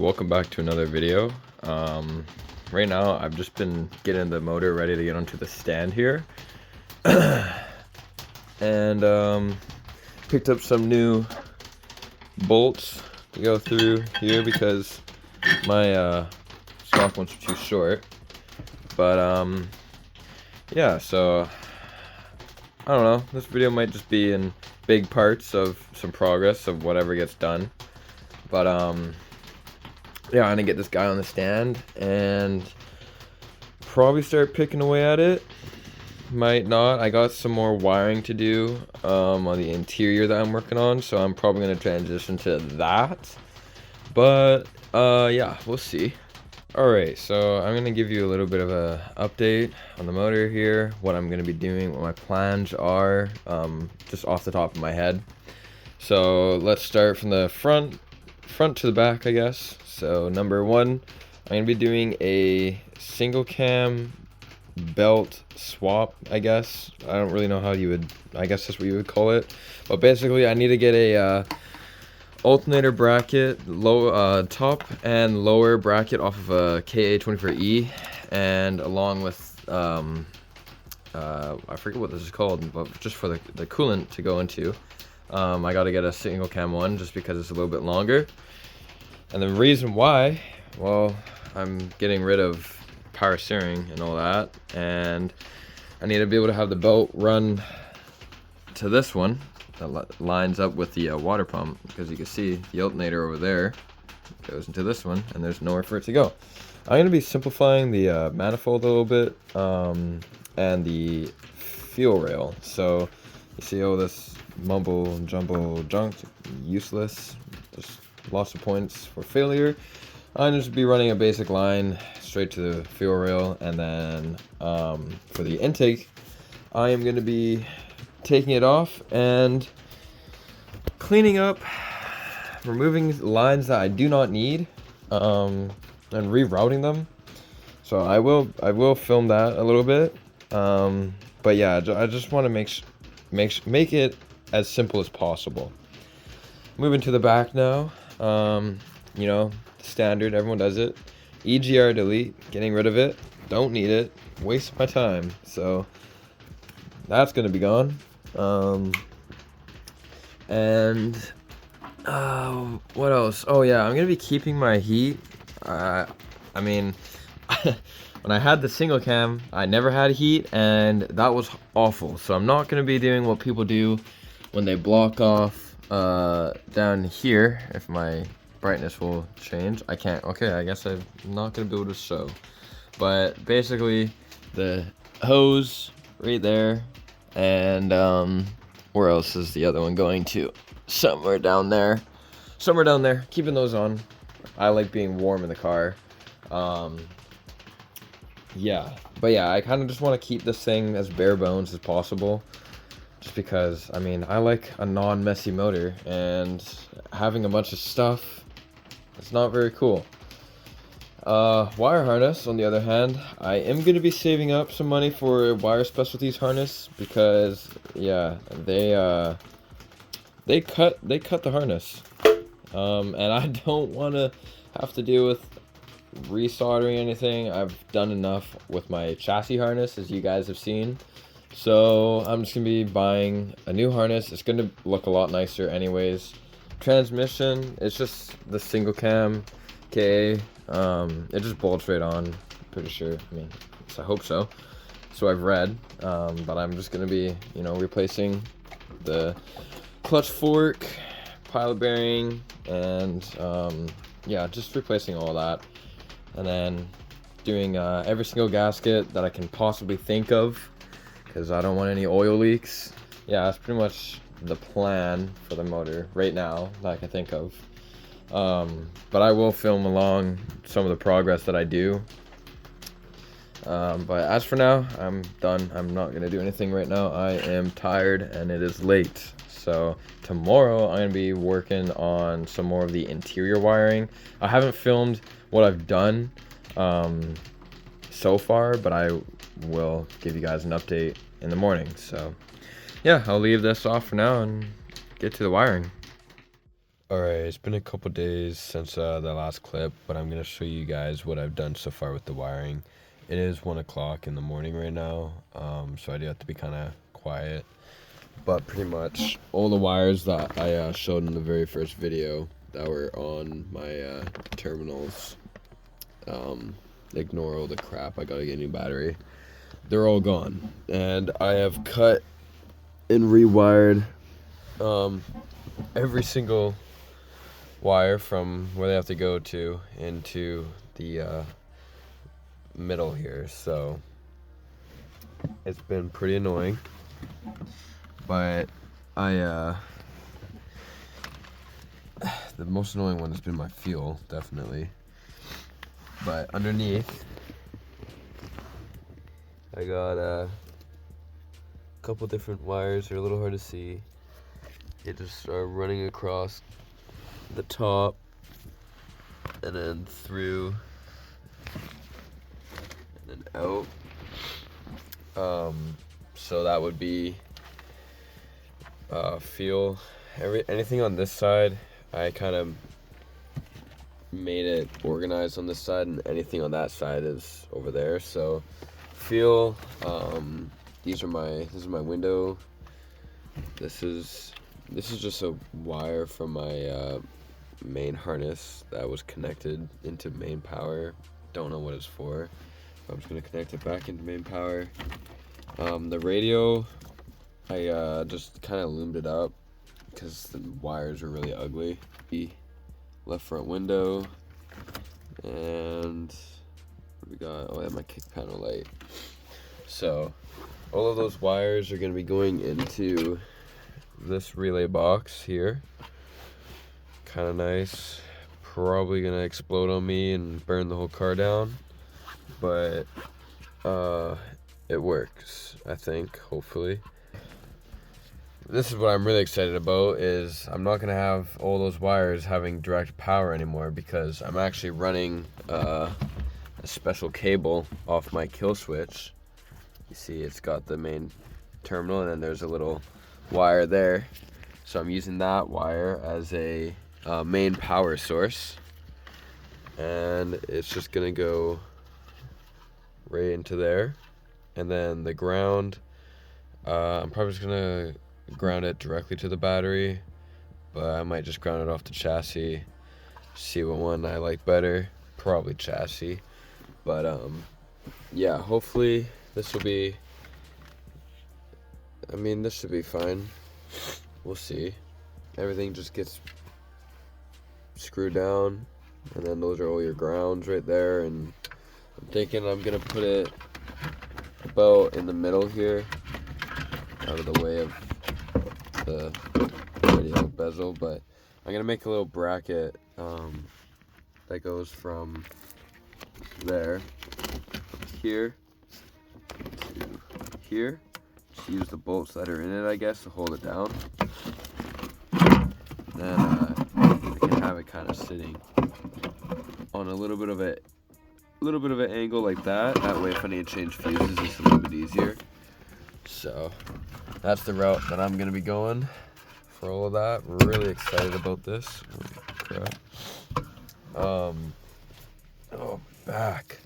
Welcome back to another video. Right now I've just been getting the motor ready to get onto the stand here. And picked up some new bolts to go through here because my stock ones are too short. But yeah, so I don't know, this video might just be in big parts of some progress of whatever gets done. But yeah, I'm gonna get this guy on the stand and probably start picking away at it. Might not. I got some more wiring to do on the interior that I'm working on, so I'm probably gonna transition to that. But yeah, we'll see. Alright, so I'm gonna give you a little bit of a update on the motor here, what I'm gonna be doing, what my plans are, just off the top of my head. So let's start from the front to the back, I guess. So number one, I'm gonna be doing a single cam belt swap, I guess. I don't really know how you would, I guess that's what you would call it. But basically I need to get a alternator bracket, top and lower bracket off of a 𝔟𝔢𝔩𝔬𝓫, and along with I forget what this is called, but just for the coolant to go into, I got to get a single cam one just because it's a little bit longer. And the reason why, well, I'm getting rid of power steering and all that, and I need to be able to have the belt run to this one that lines up with the water pump, because you can see the alternator over there goes into this one and there's nowhere for it to go. I'm going to be simplifying the manifold a little bit, and the fuel rail. So you see all this mumble jumble junk, useless, just lots of points for failure. I'm just be running a basic line straight to the fuel rail, and then for the intake I am going to be taking it off and cleaning up, removing lines that I do not need, and rerouting them. So I will film that a little bit, but yeah, I just want to make it as simple as possible. Moving to the back now, you know, standard, everyone does it. EGR delete, getting rid of it, don't need it, waste my time, so that's gonna be gone. And what else? Oh yeah, I'm gonna be keeping my heat. I mean when I had the single cam, I never had heat, and that was awful. So I'm not gonna be doing what people do when they block off down here. If my brightness will change, I can't. Okay, I guess I'm not gonna be able to show. But basically, the hose right there, and where else is the other one going to? Somewhere down there. Keeping those on. I like being warm in the car. Yeah, but yeah, I kind of just want to keep this thing as bare bones as possible, just because, I mean, I like a non-messy motor, and having a bunch of stuff, it's not very cool. Wire harness, on the other hand, I am going to be saving up some money for a wire specialties harness, because yeah, they cut the harness, and I don't want to have to deal with resoldering anything. I've done enough with my chassis harness, as you guys have seen. So I'm just gonna be buying a new harness. It's gonna look a lot nicer anyways. Transmission, it's just the single cam 𝐾𝐴. It just bolts right on, pretty sure. I mean, I hope so. So I've read, but I'm just gonna be, you know, replacing the clutch fork, pilot bearing, and yeah, just replacing all that, and then doing every single gasket that I can possibly think of, because I don't want any oil leaks. Yeah, that's pretty much the plan for the motor right now that I can think of. But I will film along some of the progress that I do. But as for now, I'm done. I'm not going to do anything right now. I am tired and it is late. So tomorrow I'm going to be working on some more of the interior wiring. I haven't filmed what I've done so far, but I will give you guys an update in the morning. So yeah, I'll leave this off for now and get to the wiring. Alright, it's been a couple days since the last clip, but I'm going to show you guys what I've done so far with the wiring. It is 1 o'clock in the morning right now, so I do have to be kind of quiet. But pretty much all the wires that I showed in the very first video that were on my terminals, ignore all the crap, I gotta get a new battery, they're all gone. And I have cut and rewired every single wire from where they have to go to into the middle here. So it's been pretty annoying, but the most annoying one has been my fuel, definitely. But underneath I got a couple different wires. They're a little hard to see. They just are running across the top and then through and then out. So that would be fuel. Anything on this side, I kind of made it organized on this side, and anything on that side is over there. So fuel, this is my window. This is just a wire from my main harness that was connected into main power. Don't know what it's for. I'm just gonna connect it back into main power. The radio, I just kind of loomed it up because the wires are really ugly. The left front window, and what we got? Oh, I have my kick panel light. So all of those wires are gonna be going into this relay box here. Kind of nice. Probably gonna explode on me and burn the whole car down, but it works, I think, hopefully. This is what I'm really excited about, is I'm not gonna have all those wires having direct power anymore, because I'm actually running a special cable off my kill switch. You see it's got the main terminal, and then there's a little wire there. So I'm using that wire as a main power source, and it's just gonna go right into there. And then the ground, I'm probably just gonna ground it directly to the battery, but I might just ground it off the chassis, see what one I like better. Probably chassis, but yeah, hopefully this will be, this should be fine. We'll see. Everything just gets screwed down, and then those are all your grounds right there. And I'm thinking I'm gonna put it about in the middle here, out of the way of the radio bezel. But I'm gonna make a little bracket that goes from there here to here. Just use the bolts that are in it, I guess, to hold it down. Then I can have it kind of sitting on a little bit of an angle like that. That way, if I need to change fuses, it's a little bit easier. So that's the route that I'm gonna be going for all of that. Really excited about this. Holy crap. Oh, back.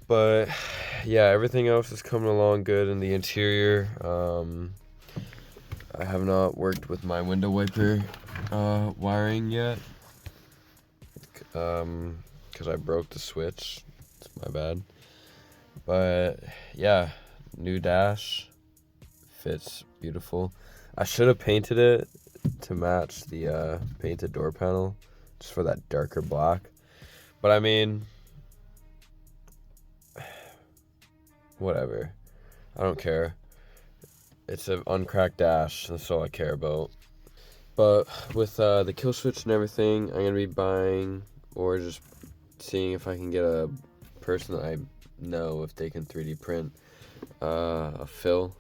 But yeah, everything else is coming along good in the interior. I have not worked with my window wiper wiring yet, because I broke the switch. It's my bad. But yeah, new dash, fits beautiful. I should have painted it to match the painted door panel, just for that darker black. But whatever, I don't care. It's an uncracked dash, that's all I care about. But with the kill switch and everything, I'm gonna be buying, or just seeing if I can get a person that I know if they can 3D print a fill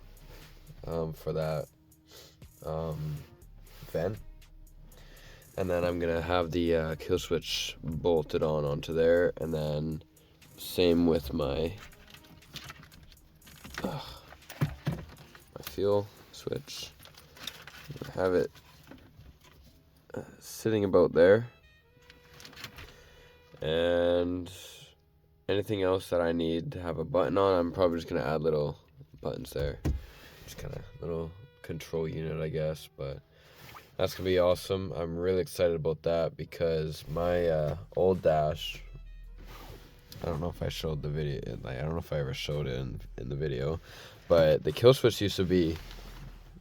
for that vent. And then I'm gonna have the kill switch bolted onto there, and then same with my fuel switch. Have it sitting about there. And anything else that I need to have a button on, I'm probably just gonna add little buttons there. Just kind of little control unit, I guess, but that's gonna be awesome. I'm really excited about that because my old dash, I don't know if I showed the video, like I don't know if I ever showed it in the video, but the kill switch used to be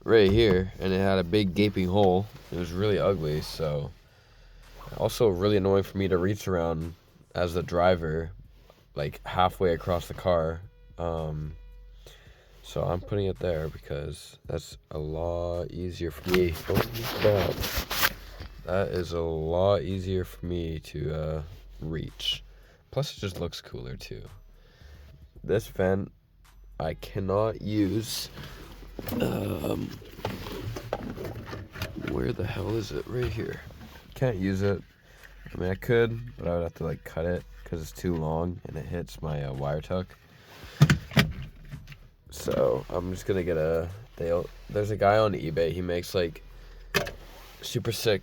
right here and it had a big gaping hole. It was really ugly, so also really annoying for me to reach around as the driver like halfway across the car. So I'm putting it there because that's a lot easier for me. Oh crap. That is a lot easier for me to reach. Plus it just looks cooler too. This vent I cannot use. Where the hell is it? Right here. Can't use it. I mean I could, but I would have to like cut it because it's too long and it hits my wire tuck. So I'm just gonna get there's a guy on eBay, he makes like super sick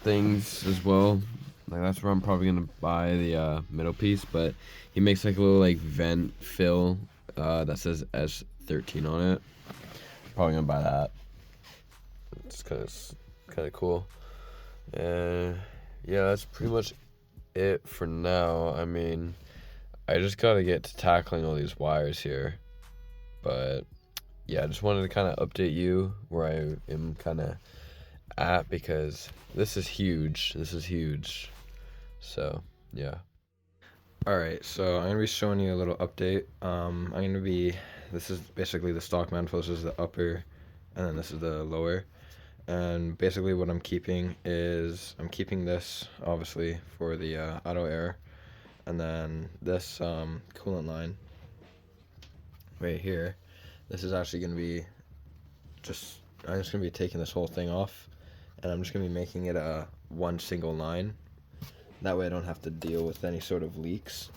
things as well. Like that's where I'm probably gonna buy the middle piece, but he makes like a little like vent fill that says S13 on it. Probably gonna buy that. It's kind of cool. And yeah, that's pretty much it for now. I mean, I just gotta get to tackling all these wires here. But yeah, I just wanted to kind of update you where I am kind of at because this is huge. This is huge. So yeah. Alright, so I'm going to be showing you a little update. This is basically the stock manifold. This is the upper and then this is the lower. And basically what I'm keeping is, I'm keeping this obviously for the auto air. And then this coolant line right here, this is actually going to be I'm just going to be taking this whole thing off and I'm just going to be making it a one single line. That way I don't have to deal with any sort of leaks.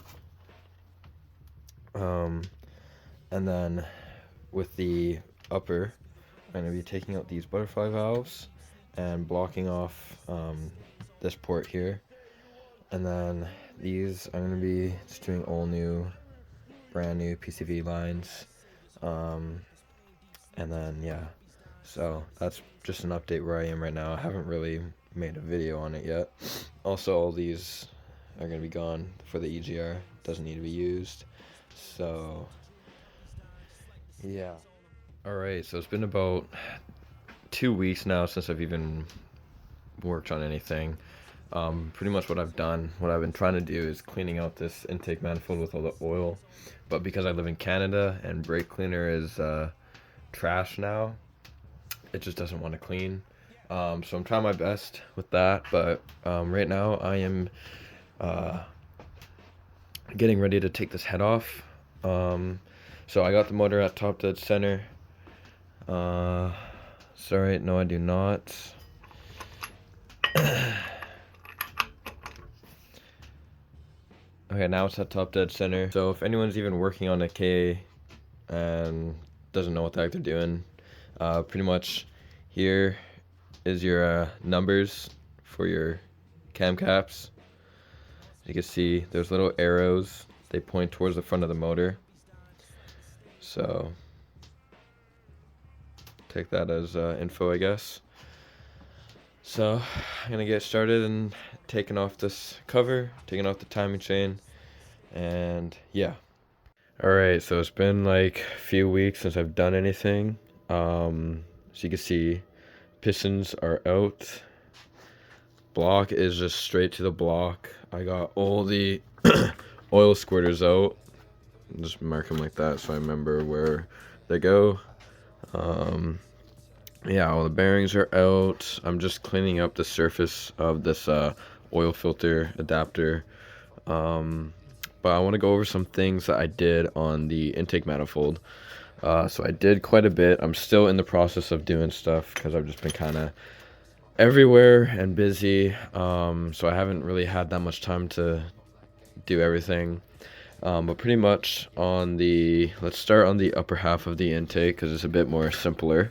And then with the upper, I'm going to be taking out these butterfly valves and blocking off this port here. And then these I'm going to be just doing all new, brand new PCV lines. And then yeah, so that's just an update where I am right now. I haven't really made a video on it yet. Also, all these are going to be gone for the EGR. Doesn't need to be used. So yeah. Alright, so it's been about 2 weeks now since I've even worked on anything. Pretty much what I've been trying to do is cleaning out this intake manifold with all the oil. But because I live in Canada and brake cleaner is trash now, it just doesn't want to clean. So I'm trying my best with that, but right now I am getting ready to take this head off. So I got the motor at top dead center. Sorry, no I do not. Okay, now it's at top dead center. So if anyone's even working on a K and doesn't know what the heck they're doing, pretty much here is your numbers for your cam caps. As you can see, there's little arrows. They point towards the front of the motor. So take that as info, I guess. So I'm gonna get started and taking off this cover, taking off the timing chain, and yeah. Alright, so it's been like a few weeks since I've done anything. As you can see, pistons are out. Block is just straight to the block. I got all the oil squirters out. Just mark them like that so I remember where they go. Yeah, all the bearings are out. I'm just cleaning up the surface of this oil filter adapter. But I want to go over some things that I did on the intake manifold. So I did quite a bit. I'm still in the process of doing stuff because I've just been kind of everywhere and busy. So I haven't really had that much time to do everything. But pretty much let's start on the upper half of the intake because it's a bit more simpler.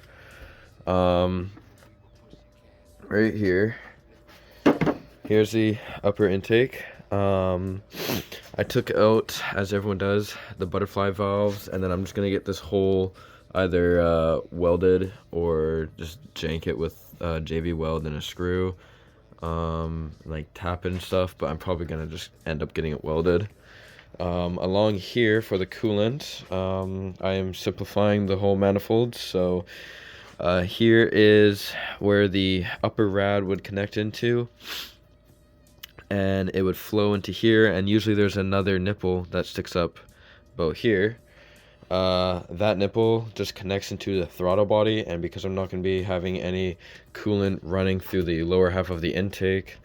right here. Here's the upper intake. I took out, as everyone does, the butterfly valves, and then I'm just gonna get this hole either welded or just jank it with JV weld and a screw, like tap it and stuff, but I'm probably gonna just end up getting it welded. Along here for the coolant, I am simplifying the whole manifold. So here is where the upper rad would connect into, and it would flow into here, and usually there's another nipple that sticks up about here. That nipple just connects into the throttle body, and because I'm not going to be having any coolant running through the lower half of the intake,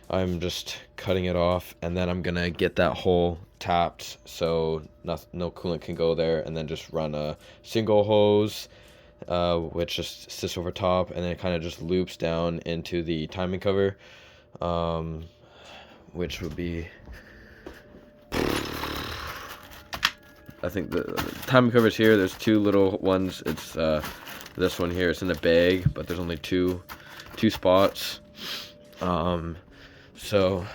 I'm just cutting it off, and then I'm gonna get that hole tapped so no coolant can go there, and then just run a single hose, which just sits over top, and then it kind of just loops down into the timing cover, which would be, I think the timing cover's here. There's two little ones. It's this one here. It's in a bag, but there's only two spots. So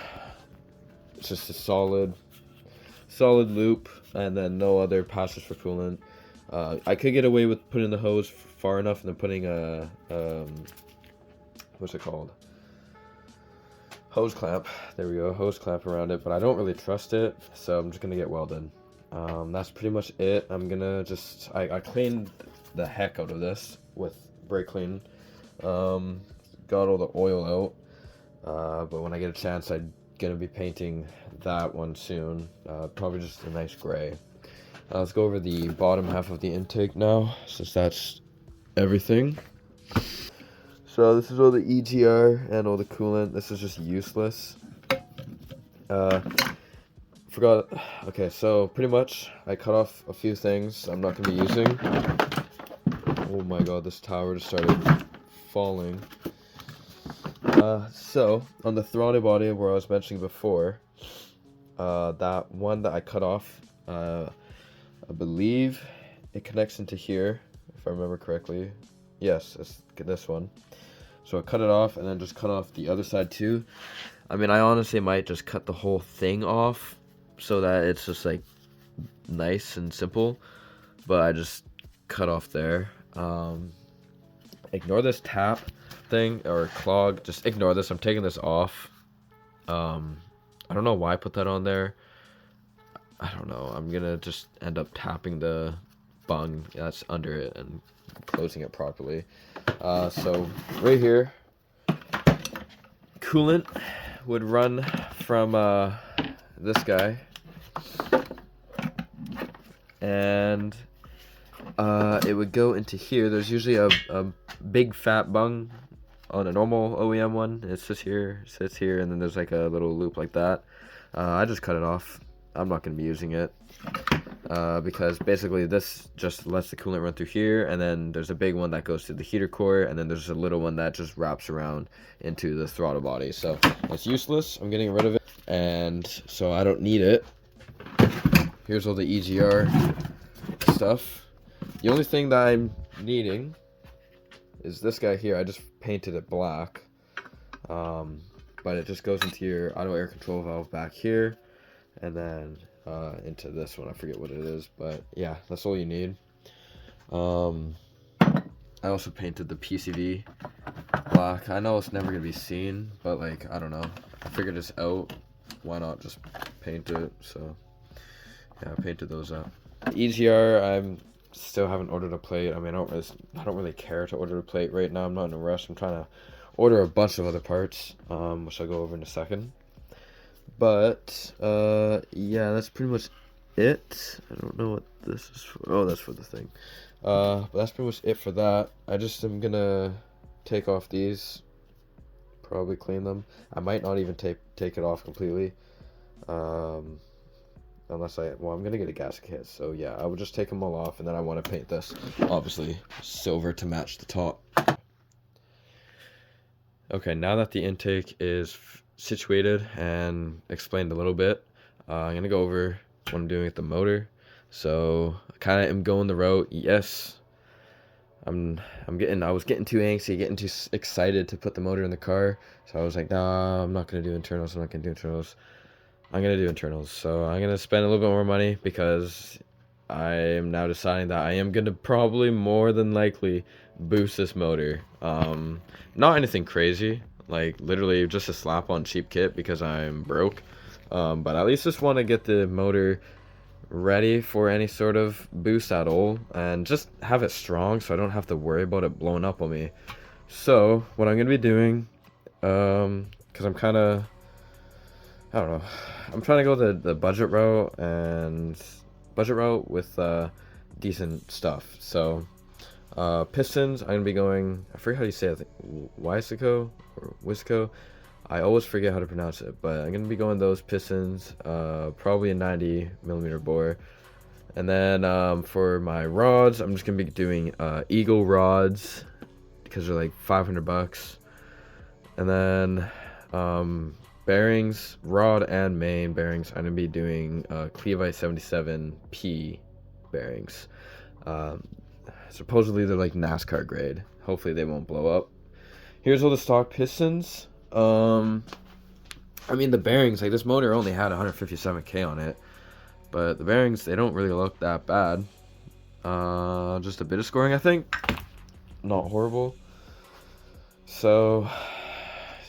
it's just a solid loop, and then no other passes for coolant. I could get away with putting the hose far enough and then putting a what's it called? Hose clamp. There we go, hose clamp around it, but I don't really trust it, so I'm just gonna get welded. That's pretty much it. I'm gonna just I cleaned the heck out of this with brake clean. Got all the oil out. But when I get a chance, I'm gonna be painting that one soon. Probably just a nice gray. Let's go over the bottom half of the intake now, since that's everything. So this is all the EGR and all the coolant. This is just useless. Forgot. Okay, so pretty much I cut off a few things I'm not gonna be using. Oh my god, this tower just started falling. So on the throttle body where I was mentioning before, that one that I cut off, I believe it connects into here, if I remember correctly. Yes, it's this one. So I cut it off, and then just cut off the other side too. I mean, I honestly might just cut the whole thing off so that it's just like nice and simple, but I just cut off there. Ignore this tap thing or clog, just ignore this. I'm taking this off. I don't know why I put that on there. I don't know. I'm gonna just end up tapping the bung that's under it and closing it properly. So right here, coolant would run from this guy, and it would go into here. There's usually a big fat bung on a normal OEM one. It sits here, and then there's like a little loop like that. I just cut it off. I'm not going to be using it because basically this just lets the coolant run through here, and then there's a big one that goes to the heater core, and then there's a little one that just wraps around into the throttle body. So it's useless. I'm getting rid of it, and so I don't need it. Here's all the EGR stuff. The only thing that I'm needing is this guy here. I just painted it black, but it just goes into your auto air control valve back here, and then into this one. I forget what it is, but yeah, that's all you need. I also painted the PCV black. I know it's never gonna be seen, but like, I don't know, I figured it's out, why not just paint it? So yeah, I painted those up. EGR, I'm still haven't ordered a plate. I mean, I don't really care to order a plate right now. I'm not in a rush. I'm trying to order a bunch of other parts, which I'll go over in a second. But yeah, that's pretty much it. I don't know what this is for. Oh, that's for the thing. But that's pretty much it for that. I just am gonna take off these, probably clean them. I might not even take it off completely, unless I'm gonna get a gasket kit. So yeah, I will just take them all off, and then I want to paint this, obviously silver to match the top. Okay, now that the intake is situated and explained a little bit, I'm gonna go over what I'm doing with the motor. So I kind of am going the route, yes, I was getting too angsty, getting too excited to put the motor in the car. So I was like, nah, I'm not gonna do internals. I'm not gonna do internals. I'm gonna do internals. So I'm gonna spend a little bit more money because I am now deciding that I am gonna probably more than likely boost this motor. Not anything crazy, like literally just a slap-on cheap kit because I'm broke. But at least just want to get the motor ready for any sort of boost at all and just have it strong so I don't have to worry about it blowing up on me. So what I'm gonna be doing, because I'm kind of, I don't know, I'm trying to go the budget route with decent stuff. So pistons, I'm gonna be going, I forget how you say it, I think ℤ𝔢𝔫𝔫𝔫𝔫 or ℤ𝔢𝔫𝔫𝔫. I always forget how to pronounce it, but I'm gonna be going those pistons, probably a 90mm bore. And then for my rods, I'm just gonna be doing Eagle rods because they're like $500. And then bearings, rod and main bearings, I'm gonna be doing 𝔟𝔢𝔫𝔫𝔬𝔴 bearings. Supposedly they're like NASCAR grade. Hopefully they won't blow up. Here's all the stock pistons. I mean, the bearings, like this motor only had 157K on it, but the bearings, they don't really look that bad. Just a bit of scoring, I think. Not horrible. So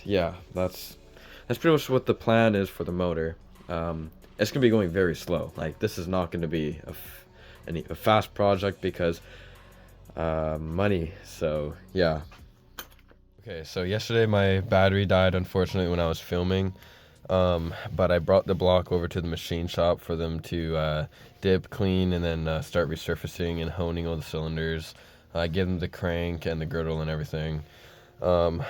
yeah, that's pretty much what the plan is for the motor. It's gonna be going very slow. Like, this is not gonna be a fast project because money. So yeah. Okay, so yesterday my battery died, unfortunately, when I was filming, but I brought the block over to the machine shop for them to dip, clean, and then start resurfacing and honing all the cylinders. I give them the crank and the girdle and everything. I'm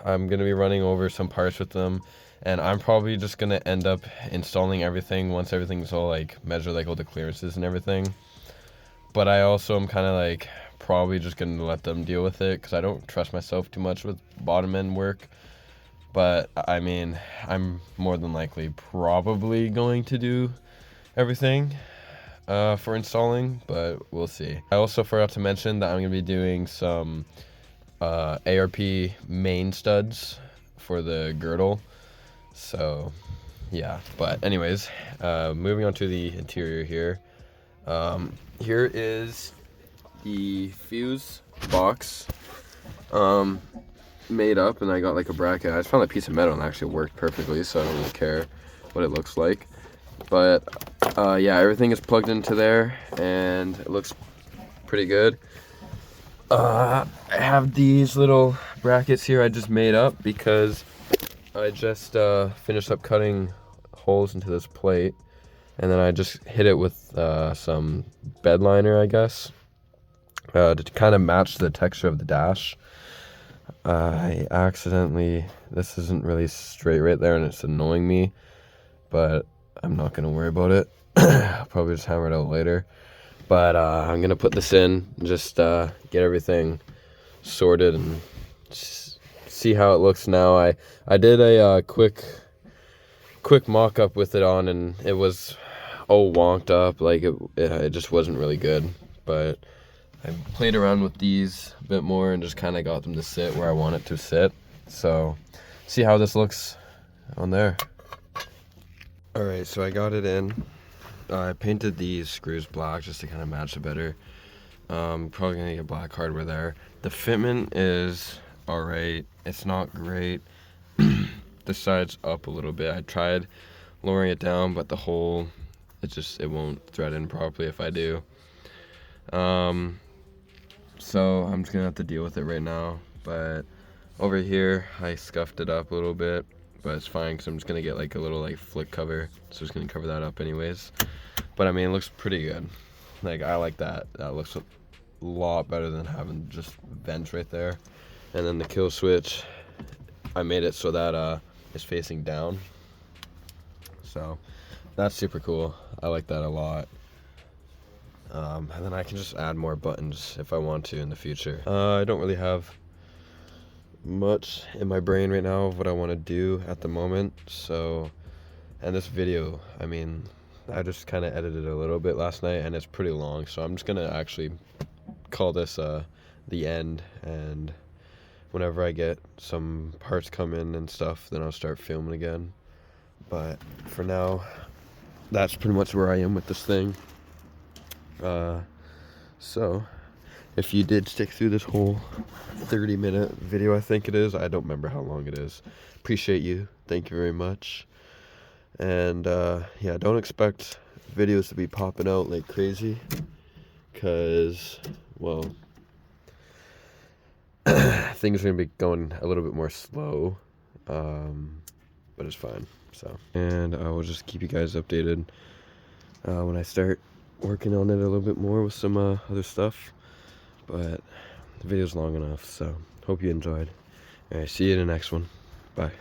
going to be running over some parts with them, and I'm probably just going to end up installing everything once everything's all, like, measured, like, all the clearances and everything. But I also am kind of, like, probably just going to let them deal with it because I don't trust myself too much with bottom end work. But I mean, I'm more than likely probably going to do everything for installing, but we'll see. I also forgot to mention that I'm going to be doing some ARP main studs for the girdle. So yeah, but anyways, moving on to the interior here. Here is the fuse box made up, and I got like a bracket. I just found a piece of metal and it actually worked perfectly, so I don't really care what it looks like. But yeah, everything is plugged into there and it looks pretty good. I have these little brackets here I just made up because I just finished up cutting holes into this plate, and then I just hit it with some bed liner, I guess, to kind of match the texture of the dash. I accidentally, this isn't really straight right there and it's annoying me, but I'm not gonna worry about it. I'll probably just hammer it out later. But I'm gonna put this in and just get everything sorted and see how it looks now. I did a quick mock-up with it on, and it was all wonked up, like it just wasn't really good. But I played around with these a bit more and just kind of got them to sit where I want it to sit. So see how this looks on there. Alright, so I got it in. I painted these screws black just to kind of match it better. Probably gonna get black hardware there. The fitment is alright. It's not great. The side's up a little bit. I tried lowering it down, but the hole, it won't thread in properly if I do. So I'm just gonna have to deal with it right now. But over here, I scuffed it up a little bit, but it's fine because I'm just gonna get like a little like flick cover. So just gonna cover that up anyways. But I mean, it looks pretty good. Like, I like that. That looks a lot better than having just vents right there. And then the kill switch, I made it so that it's facing down. So that's super cool. I like that a lot. And then I can just add more buttons if I want to in the future. I don't really have much in my brain right now of what I want to do at the moment. So, and this video, I mean, I just kind of edited it a little bit last night and it's pretty long. So I'm just going to actually call this the end, and whenever I get some parts come in and stuff, then I'll start filming again. But for now, that's pretty much where I am with this thing. So if you did stick through this whole 30-minute video, I think it is, I don't remember how long it is, appreciate you, thank you very much. And yeah, don't expect videos to be popping out like crazy, because, well, things are gonna be going a little bit more slow, but it's fine. So, and I will just keep you guys updated when I start working on it a little bit more with some other stuff. But the video's long enough, so hope you enjoyed. Alright, see you in the next one. Bye.